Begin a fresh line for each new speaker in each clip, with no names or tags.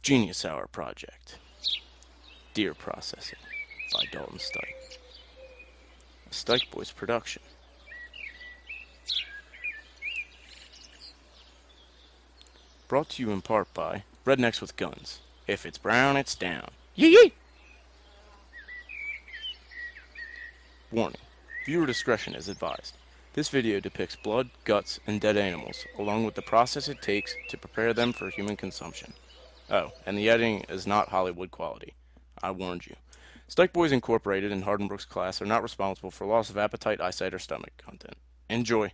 Genius Hour Project. Deer Processing by Dalton Stike. A Stike Boys production. Brought to you in part by Rednecks with Guns. If it's brown, it's down. Yee yee! Warning. Viewer discretion is advised. This video depicts blood, guts, and dead animals, along with the process it takes to prepare them for human consumption. Oh, and the editing is not Hollywood quality. I warned you. Stike Boys Incorporated and Hardenbrook's class are not responsible for loss of appetite, eyesight, or stomach content. Enjoy.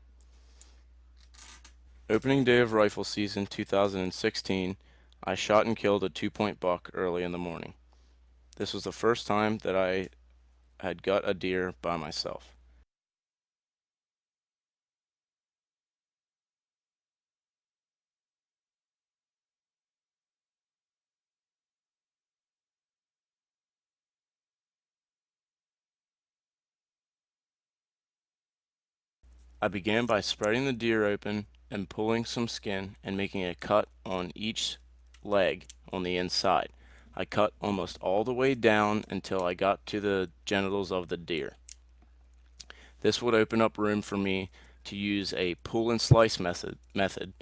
Opening day of rifle season 2016, I shot and killed a 2-point buck early in the morning. This was the first time that I had gut a deer by myself. I began by spreading the deer open and pulling some skin and making a cut on each leg on the inside. I cut almost all the way down until I got to the genitals of the deer. This would open up room for me to use a pull and slice method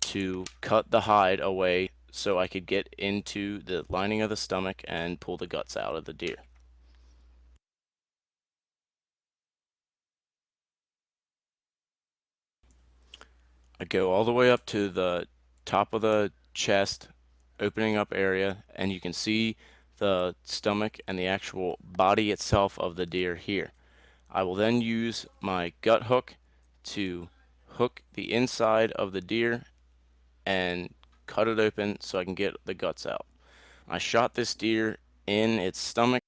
to cut the hide away so I could get into the lining of the stomach and pull the guts out of the deer. I go all the way up to the top of the chest, opening up area, and you can see the stomach and the actual body itself of the deer here. I will then use my gut hook to hook the inside of the deer and cut it open so I can get the guts out. I shot this deer in its stomach.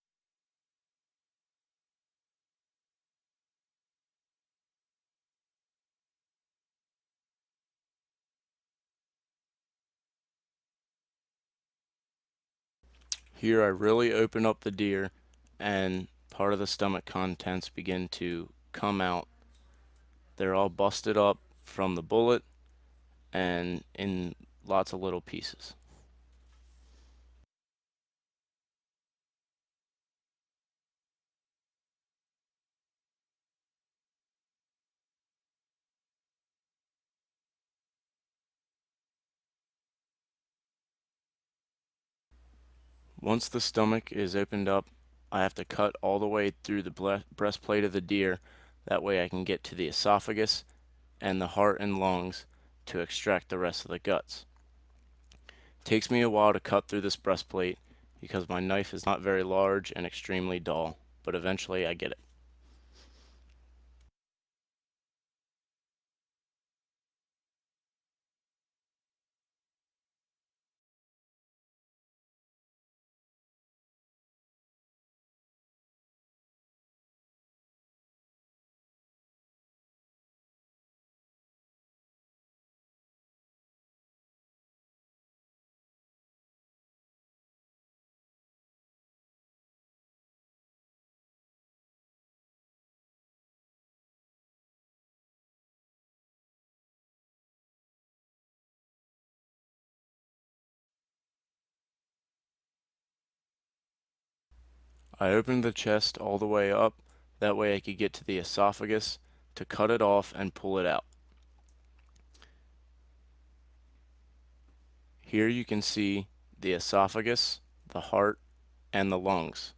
Here I really open up the deer and part of the stomach contents begin to come out. They're all busted up from the bullet and in lots of little pieces. Once the stomach is opened up, I have to cut all the way through the breastplate of the deer. That way I can get to the esophagus and the heart and lungs to extract the rest of the guts. It takes me a while to cut through this breastplate because my knife is not very large and extremely dull, but eventually I get it. I opened the chest all the way up, that way I could get to the esophagus to cut it off and pull it out. Here you can see the esophagus, the heart, and the lungs.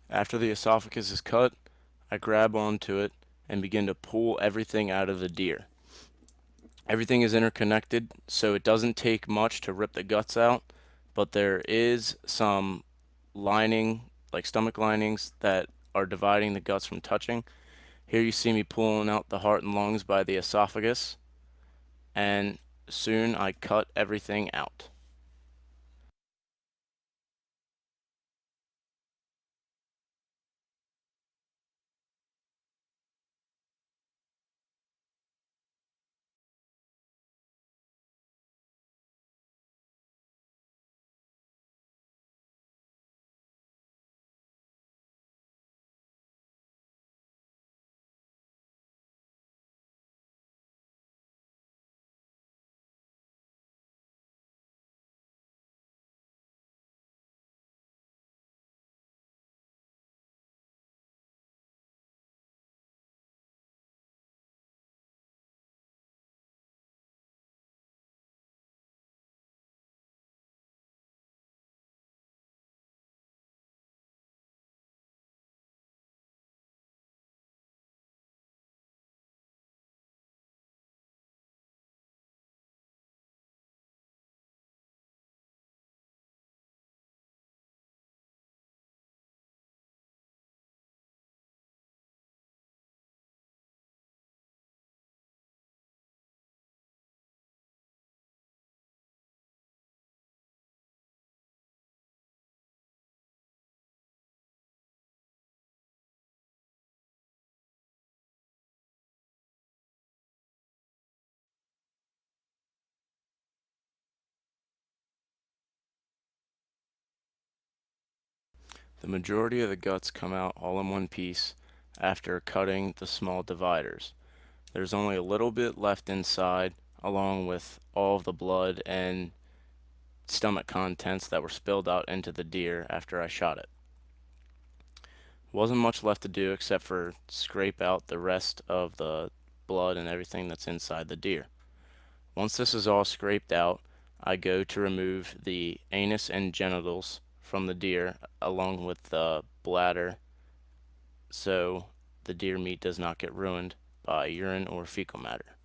After the esophagus is cut, I grab onto it and begin to pull everything out of the deer. Everything is interconnected, so it doesn't take much to rip the guts out, but there is some lining, like stomach linings, that are dividing the guts from touching. Here you see me pulling out the heart and lungs by the esophagus. and soon I cut everything out. The majority of the guts come out all in one piece after cutting the small dividers. There's only a little bit left inside, along with all of the blood and stomach contents that were spilled out into the deer after I shot it. Wasn't much left to do except for scrape out the rest of the blood and everything that's inside the deer. Once this is all scraped out, I go to remove the anus and genitals from the deer along with the bladder so the deer meat does not get ruined by urine or fecal matter.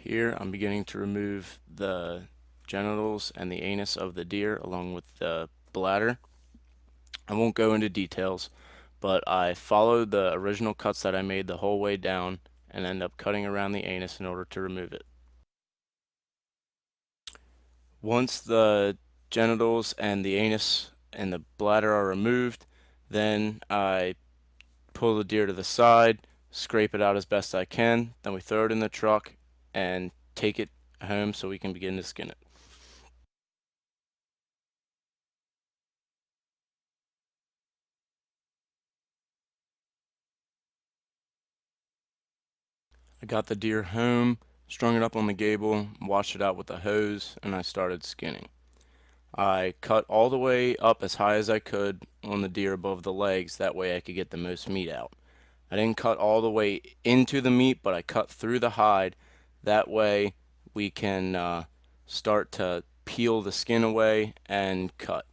Here I'm beginning to remove the genitals and the anus of the deer along with the bladder. I won't go into details, but I followed the original cuts that I made the whole way down and end up cutting around the anus in order to remove it. Once the genitals and the anus and the bladder are removed, then I pull the deer to the side, scrape it out as best I can, then we throw it in the truck and take it home so we can begin to skin it. I got the deer home, strung it up on the gable, washed it out with a hose, and I started skinning. I cut all the way up as high as I could on the deer above the legs, that way I could get the most meat out. I didn't cut all the way into the meat, but I cut through the hide. That way we can start to peel the skin away and cut.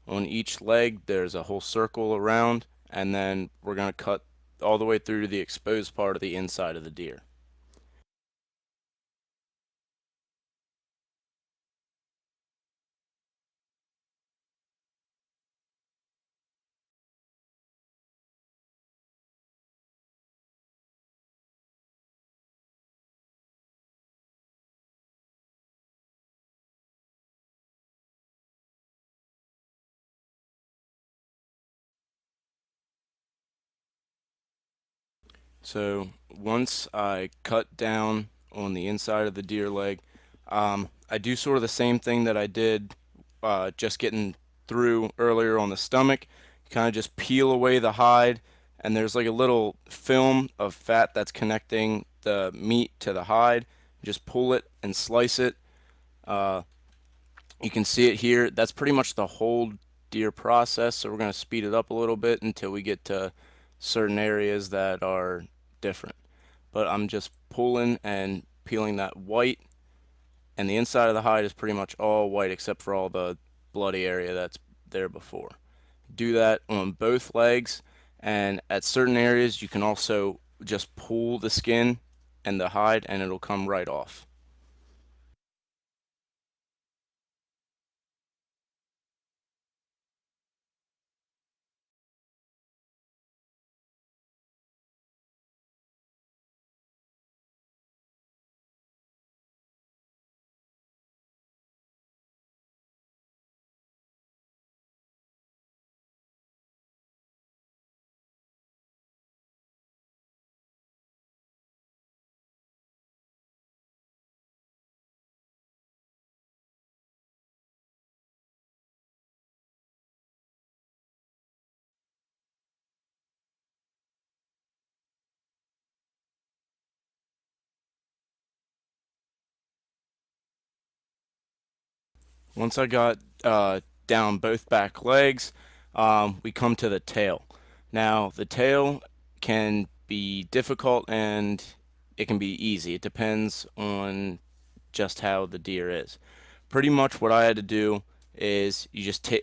On each leg, there's a whole circle around, and then we're going to cut all the way through to the exposed part of the inside of the deer. So once I cut down on the inside of the deer leg, I do sort of the same thing that I did just getting through earlier on the stomach. Kind of just peel away the hide, and there's like a little film of fat that's connecting the meat to the hide. Just pull it and slice it. Uh, you can see it here. That's pretty much the whole deer process. So we're going to speed it up a little bit until we get to certain areas that are different. But I'm just pulling and peeling that white, and the inside of the hide is pretty much all white except for all the bloody area that's there before. Do that on both legs, and at certain areas you can also just pull the skin and the hide and it'll come right off. Once I got down both back legs, we come to the tail. Now, the tail can be difficult and it can be easy. It depends on just how the deer is. Pretty much what I had to do is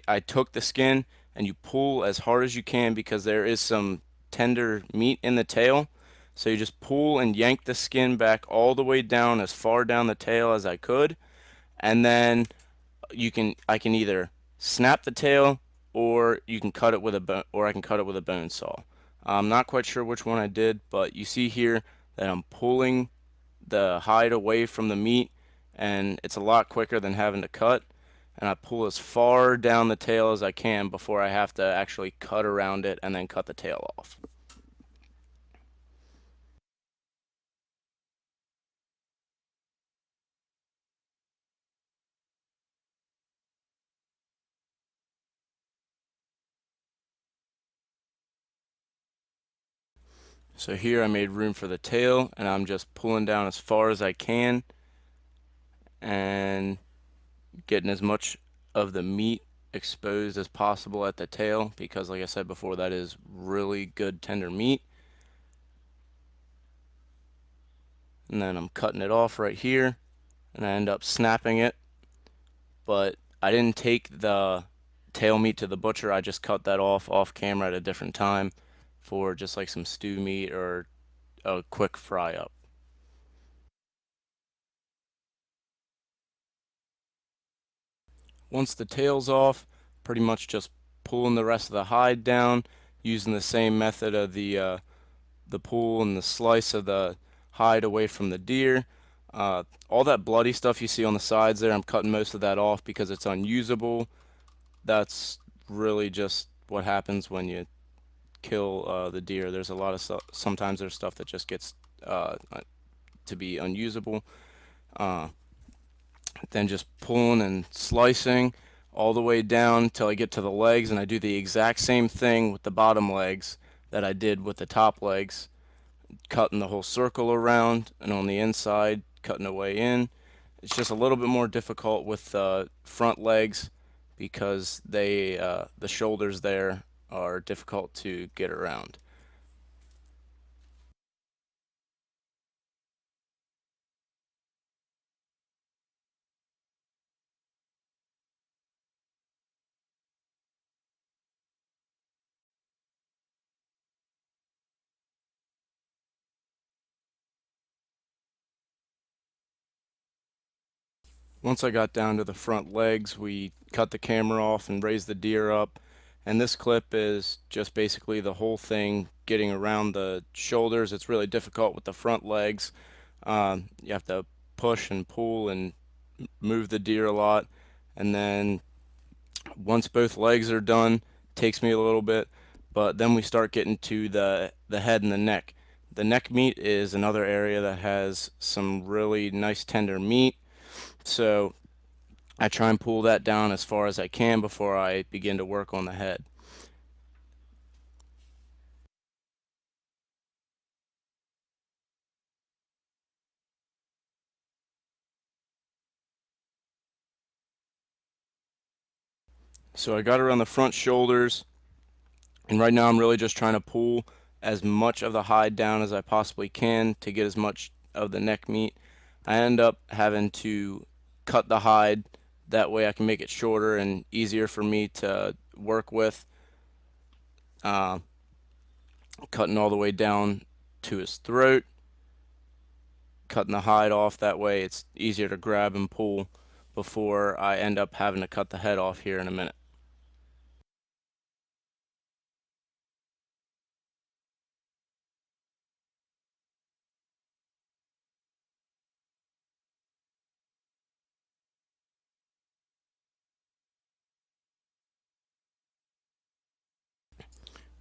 I took the skin and you pull as hard as you can because there is some tender meat in the tail. So you just pull and yank the skin back all the way down as far down the tail as I could, and then I can either snap the tail or you can cut it with a or I can cut it with a bone saw. I'm not quite sure which one I did, but you see here that I'm pulling the hide away from the meat, and it's a lot quicker than having to cut. And I pull as far down the tail as I can before I have to actually cut around it and then cut the tail off. So here I made room for the tail, and I'm just pulling down as far as I can and getting as much of the meat exposed as possible at the tail because, like I said before, that is really good tender meat. And then I'm cutting it off right here, and I end up snapping it, but I didn't take the tail meat to the butcher. I just cut that off camera at a different time for just like some stew meat or a quick fry up. Once the tail's off, pretty much just pulling the rest of the hide down using the same method of the pull and the slice of the hide away from the deer. All that bloody stuff you see on the sides there, I'm cutting most of that off because it's unusable. That's really just what happens when you kill the deer. There's a lot of stuff. Sometimes there's stuff that just gets to be unusable. Uh, then just pulling and slicing all the way down till I get to the legs, and I do the exact same thing with the bottom legs that I did with the top legs, cutting the whole circle around, and on the inside, cutting away in. It's just a little bit more difficult with front legs because the shoulders there are difficult to get around. Once I got down to the front legs, we cut the camera off and raised the deer up. And this clip is just basically the whole thing getting around the shoulders. It's really difficult with the front legs. You have to push and pull and move the deer a lot. And then once both legs are done, takes me a little bit. But then we start getting to the head and the neck. The neck meat is another area that has some really nice tender meat, so I try and pull that down as far as I can before I begin to work on the head. So I got around the front shoulders, and right now I'm really just trying to pull as much of the hide down as I possibly can to get as much of the neck meat. I end up having to cut the hide, that way I can make it shorter and easier for me to work with. Uh, Cutting all the way down to his throat, cutting the hide off, that way it's easier to grab and pull before I end up having to cut the head off here in a minute.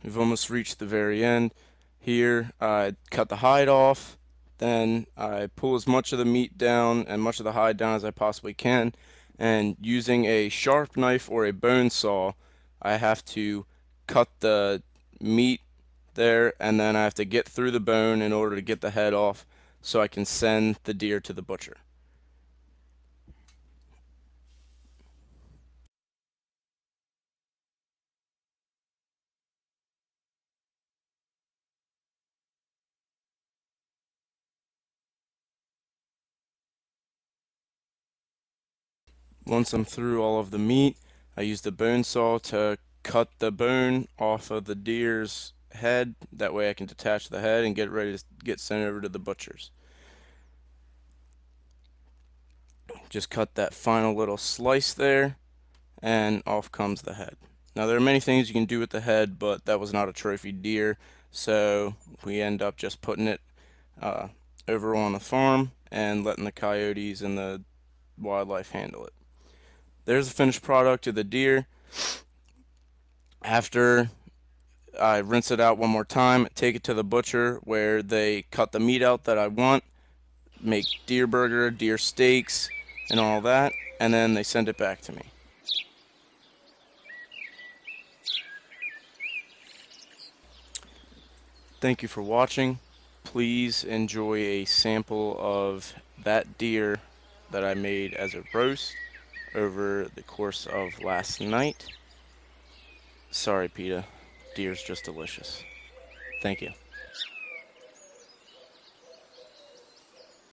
We've almost reached the very end. Here, I cut the hide off, then I pull as much of the meat down and much of the hide down as I possibly can, and using a sharp knife or a bone saw, I have to cut the meat there, and then I have to get through the bone in order to get the head off so I can send the deer to the butcher. Once I'm through all of the meat, I use the bone saw to cut the bone off of the deer's head. That way I can detach the head and get ready to get sent over to the butchers. Just cut that final little slice there, and off comes the head. Now there are many things you can do with the head, but that was not a trophy deer, so we end up just putting it uh, over on the farm and letting the coyotes and the wildlife handle it. There's the finished product of the deer. After I rinse it out one more time, take it to the butcher where they cut the meat out that I want, make deer burger, deer steaks, and all that, and then they send it back to me. Thank you for watching. Please enjoy a sample of that deer that I made as a roast over the course of last night. Sorry, PETA. Deer's just delicious. Thank you.